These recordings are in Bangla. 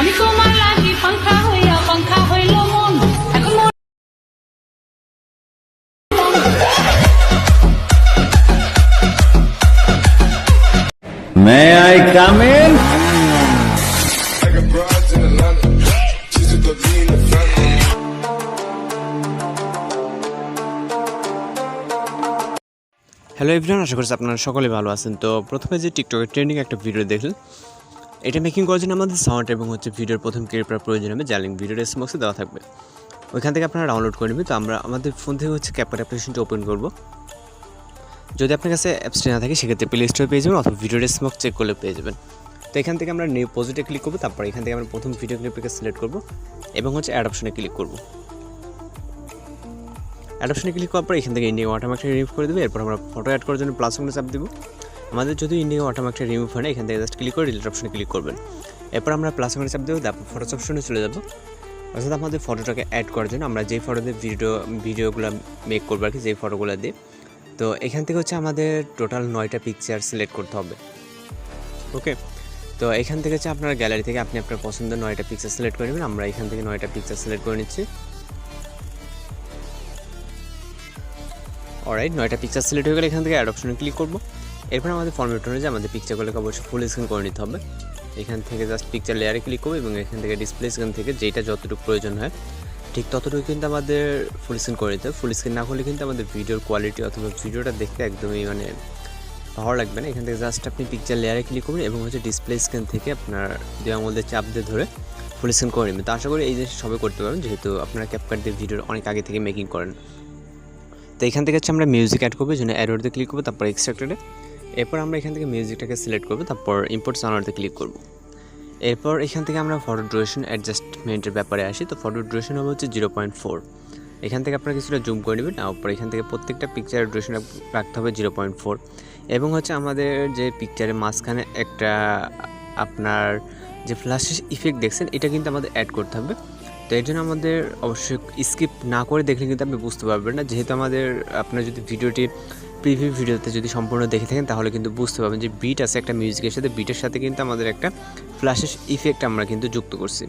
আমি তোমার লাগি পাংখা হইয়া পাংখা হইলো মন এখন May I come in? Hello everyone, আশা করছি আপনারা সকলে ভালো আছেন। তো প্রথমে যে টিকটকের ট্রেন্ডিং একটা ভিডিও দেখলেন, এটা মেকিং করার জন্য আমাদের সাউন্ড এবং ভিডিওর প্রথম ক্লিপটা প্রয়োজন হবে, যা লিঙ্ক ভিডিও ডেসক্রিপশন বক্সে দেওয়া থাকবে। ওইখান থেকে আপনারা ডাউনলোড করে নেবেন। তো আমরা আমাদের ফোন থেকে CapCut অ্যাপ্লিকেশনটা ওপেন করব। যদি আপনার কাছে অ্যাপসটি না থাকে সেক্ষেত্রে প্লে স্টোরে পেয়ে যাবেন, অথবা ভিডিও ডেসক্রিপশন বক্স চেক করলে পেয়ে যাবেন। তো এখান থেকে আমরা নিউ প্রজেক্টে ক্লিক করব। তারপর এখান থেকে আমরা প্রথম ভিডিও ক্লিপটাকে সিলেক্ট করব এবং অ্যাড অপশনে ক্লিক করব। অ্যাড অপশনে ক্লিক করার পর এখান থেকে ইন্ডিয়া অটোমেটিক রিমুভ করে দেবে। এরপর আমরা ফটো অ্যাড করার জন্য প্লাস অপশনে চাপ দেবো। আমাদের যদি ইন্ডিয়া অটোমেটিক রিমুভ হয় না, এখান থেকে জাস্ট ক্লিক করে ডিলিট অপশনে ক্লিক করবেন। এরপর আমরা প্লাস অপশনে চাপ দেবো, তারপর ফটোস অপশনে চলে যাব। অর্থাৎ আমাদের ফটোটাকে অ্যাড করার জন্য আমরা যেই ফটো দিয়ে ভিডিওগুলো মেক করবো আর কি, যেই ফটোগুলো দিয়ে। তো এখান থেকে আমাদের টোটাল 9টা পিকচার সিলেক্ট করতে হবে। ওকে, তো এখান থেকে আপনার গ্যালারি থেকে আপনি আপনার পছন্দের 9টা পিকচার সিলেক্ট করে নেবেন। আমরা এখান থেকে 9টা পিকচার সিলেক্ট করে নিচ্ছি। অলরাইট, 9টা পিকচার সিলেক্ট হয়ে গেলে এখান থেকে অ্যাড অপশনে ক্লিক করব। এরপর আমাদের ফরম্যাট অনুযায়ী আমাদের পিকচারগুলোকে অবশ্যই ফুল স্ক্রিন করে নিতে হবে। এখান থেকে জাস্ট পিকচার লেয়ারে ক্লিক করবো এবং এখান থেকে ডিসপ্লে স্ক্রিন থেকে যেটা যতটুকু প্রয়োজন হয় ঠিক ততটুকু কিন্তু আমাদের ফুল স্ক্রিন করে নিতে হবে। ফুল স্ক্রিন না করলে কিন্তু আমাদের ভিডিওর কোয়ালিটি অথবা ভিডিওটা দেখতে একদমই ভালো লাগবে না। এখান থেকে জাস্ট আপনি পিকচার লেয়ারে ক্লিক করবেন এবং ডিসপ্লে স্ক্রিন থেকে আপনার দুই আঙুলের চাপ দিয়ে ধরে ফুল স্ক্রিন করে নেবেন। তো আশা করি এই জিনিস সবাই করতে পারবেন, যেহেতু আপনারা CapCut দিয়ে ভিডিওর অনেক আগে থেকে মেকিং করেন। তো এখান থেকে আমরা মিউজিক অ্যাড করবো, জন্য অ্যাডোতে ক্লিক করবো, তারপর এক্সট্রাক্টেডে। এরপর আমরা এখান থেকে মিউজিকটাকে সিলেক্ট করবো, তারপর ইম্পোর্ট সাউন্ডে ক্লিক করব। এরপর এখান থেকে আমরা ফটো ডিউরেশন অ্যাডজাস্টমেন্টের ব্যাপারে আসি। তো ফটো ডিউরেশন হবে 0.4। এখান থেকে আপনারা কিছুটা জুম করে নেবেন। তারপর এখান থেকে প্রত্যেকটা পিকচারের ডিউরেশন রাখতে হবে 0.4 এবং আমাদের যে পিকচারের মাঝখানে একটা আপনার যে ফ্ল্যাশ ইফেক্ট দেখছেন, এটা কিন্তু আমাদের অ্যাড করতে হবে। তো এর জন্য আমাদের অবশ্যই স্কিপ না করে দেখলে কিন্তু আপনি বুঝতে পারবেন না, যেহেতু আপনার যদি ভিডিওটি প্রিভিউ ভিডিওতে যদি সম্পূর্ণ দেখে থাকেন তাহলে কিন্তু বুঝতে পারবেন যে বিট আছে একটা মিউজিকের সাথে, বিটের সাথে কিন্তু আমাদের একটা ফ্ল্যাশের ইফেক্ট আমরা কিন্তু যুক্ত করছি।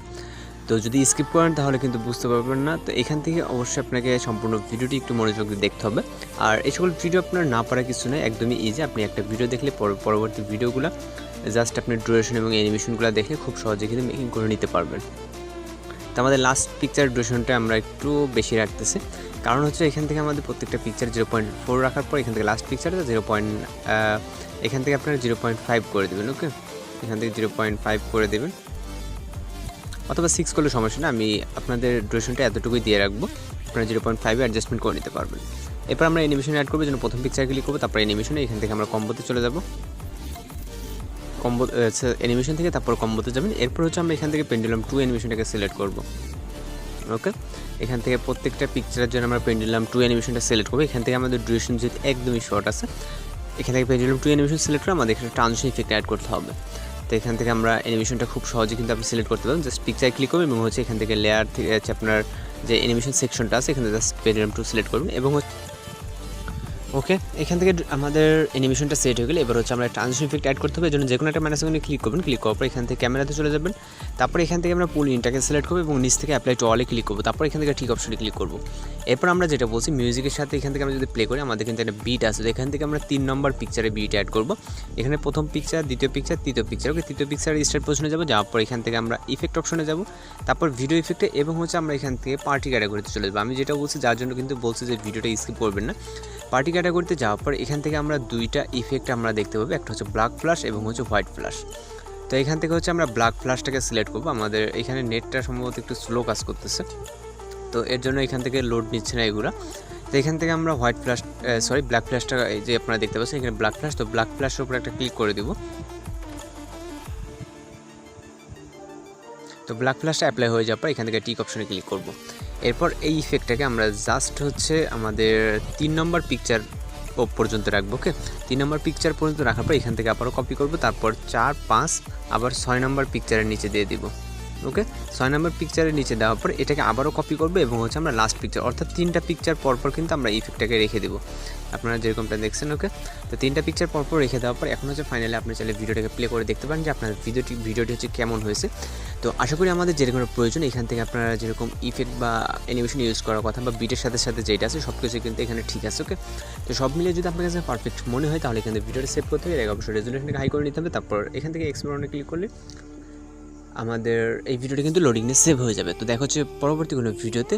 তো যদি স্কিপ করেন তাহলে কিন্তু বুঝতে পারবেন না। তো এখান থেকে অবশ্যই আপনাকে সম্পূর্ণ ভিডিওটি একটু মনোযোগ দিয়ে দেখতে হবে। আর এই সকল ভিডিও আপনার না পারা কিছু নয়, একদমই ইজি। আপনি একটা ভিডিও দেখলে পরবর্তী ভিডিওগুলো জাস্ট আপনি ডিউরেশন এবং অ্যানিমেশনগুলো দেখলে খুব সহজে কিন্তু মেকিং করে নিতে পারবেন। তো আমাদের লাস্ট পিকচার ডিউরেশনটা আমরা একটু বেশি রাখতেছি, কারণ এখান থেকে আমাদের প্রত্যেকটা পিকচার 0.4 রাখার পর এখান থেকে লাস্ট পিকচারটা এখান থেকে আপনারা 0.5 করে দেবেন। ওকে, এখান থেকে 0.5 করে দেবেন, অথবা 6 করলে সমস্যা না। আমি আপনাদের ডিউরেশনটা এতটুকুই দিয়ে রাখবো, আপনারা 0.5 অ্যাডজাস্টমেন্ট করে নিতে পারবেন। এরপর আমরা অ্যানিমেশন অ্যাড করবো, জন্য প্রথম পিকচার ক্লিক করবো, তারপর অ্যানিমেশনে এখান থেকে আমরা কম্বোতে চলে যাব। অ্যানিমেশন থেকে তারপর কম্বোতে যাবেন। এরপর আমরা এখান থেকে পেন্ডুলাম 2 অ্যানিমেশনটাকে সিলেক্ট করব। ওকে, এখান থেকে প্রত্যেকটা পিকচারের জন্য আমরা পেন্ডুলাম 2 অ্যানিমেশনটা সিলেক্ট করবো। এখান থেকে আমাদের ডিউরেশন যেহেতু একদমই শর্ট আছে, এখান থেকে পেন্ডুলাম 2 অ্যানিমেশন সিলেক্ট করে আমাদের এখানে ট্রানজিশন ইফেক্ট অ্যাড করতে হবে। তো এখান থেকে আমরা অ্যানিমেশনটা খুব সহজে কিন্তু আপনি সিলেক্ট করতে পারেন। জাস্ট পিকচার ক্লিক করবেন এবং এখান থেকে লেয়ার থেকে আপনার যে অ্যানিমেশন সেকশনটা আছে এখানে জাস্ট পেন্ডুলাম 2 সিলেক্ট করবেন এবং ওকে, এখান থেকে আমাদের অ্যানিমেশনটা সেট হয়ে গেলে এবার আমরা ট্রানজিশন ইফেক্ট অ্যাড করতে হবে। এই জন্য যে কোনো একটা ম্যানেজমেন্টে ক্লিক করবেন। ক্লিক করার পর এখান থেকে ক্যামেরাতে চলে যাবেন। তারপর এখান থেকে আমরা পুল ইনটাকে সিলেক্ট করবো এবং নিচ থেকে অ্যাপ্লাই টু অলে ক্লিক করবো। তারপর এখান থেকে ঠিক অপশনে ক্লিক করবো। এরপর আমরা যেটা বলছি, মিউজিকের সাথে এখান থেকে আমরা যদি প্লে করি আমাদের কিন্তু একটা বিট আছে। এখান থেকে আমরা 3 নম্বর পিকচারে বিট অ্যাড করবো। এখানে প্রথম পিকচার, দ্বিতীয় পিকচার, তৃতীয় পিকচার। ওকে, তৃতীয় পিকচার স্টার্ট পজিশনে যাবো। যাওয়ার পর এখান থেকে আমরা ইফেক্ট অপশনে যাবো, তারপর ভিডিও ইফেক্টে এবং আমরা এখান থেকে পার্টি ক্যাটাগরিতে চলে যাবো। আমি যেটা বলছি, যার জন্য কিন্তু বলছি যে ভিডিওটা স্কিপ করবেন না। পার্টি ক্যাটাগরিতে যাওয়ার পর এখান থেকে আমরা 2টা ইফেক্ট আমরা দেখতে পাবো, একটা ব্ল্যাক ফ্ল্যাশ এবং হোয়াইট ফ্ল্যাশ। তো এখান থেকে আমরা ব্ল্যাক ফ্ল্যাশটাকে সিলেক্ট করবো। আমাদের এখানে নেটটা সম্ভবত একটু স্লো কাজ করতেছে, তো এর জন্য এখান থেকে লোড নিচ্ছে না এগুলো। তো এখান থেকে আমরা ব্ল্যাক ফ্ল্যাশটা এই যে আপনারা দেখতে পাচ্ছেন এখানে ব্ল্যাক ফ্ল্যাশ, তো ব্ল্যাক ফ্ল্যাশের উপর একটা ক্লিক করে দিব। তো ব্ল্যাক ফ্ল্যাশটা অ্যাপ্লাই হয়ে যাওয়ার পর এখান থেকে টিক অপশনে ক্লিক করব। এরপর এই ইফেক্টটাকে আমরা জাস্ট আমাদের 3 নম্বর পিকচার পর্যন্ত রাখবো। ওকে, 3 নম্বর পিকচার পর্যন্ত রাখার পর এখান থেকে আবারও কপি করব, তারপর 4, 5 আবার 6 নম্বর পিকচারের নিচে দিয়ে দিব। ওকে 6 নম্বর পিকচারের নিচে দেওয়ার পর এটাকে আবারও কপি করবো এবং হচ্ছে আমরা লাস্ট পিকচার অর্থাৎ 3টা পিকচার পরপর কিন্তু আমরা ইফেক্টটাকে রেখে দেবো, আপনারা যেরকমটা দেখছেন। ওকে, তো 3টা পিকচার পরপর রেখে দেওয়ার পর এখন হচ্ছে ফাইনালি আপনি চাইলে ভিডিওটাকে প্লে করে দেখতে পারেন যে আপনার ভিডিওটি হচ্ছে কেমন হয়েছে। তো আশা করি আমাদের যেরকম প্রয়োজন এখান থেকে আপনারা যেরকম ইফেক্ট বা অ্যানিমেশন ইউজ করার কথা বা বিটের সাথে সাথে যেটা আছে সব কিছু কিন্তু এখানে ঠিক আছে। ওকে, তো সব মিলিয়ে যদি আপনার কাছে পারফেক্ট মনে হয় তাহলে এখান থেকে ভিডিওটা সেভ করতে হবে, এর অবশ্যই রেজুলেশনটাকে হাই করে নিতে হবে। তারপর এখান থেকে এক্সপ্লোরে ক্লিক করলে আমাদের এই ভিডিওটা কিন্তু লোডিং নিয়ে সেভ হয়ে যাবে। তো দেখা হচ্ছে পরবর্তী কোনো ভিডিওতে।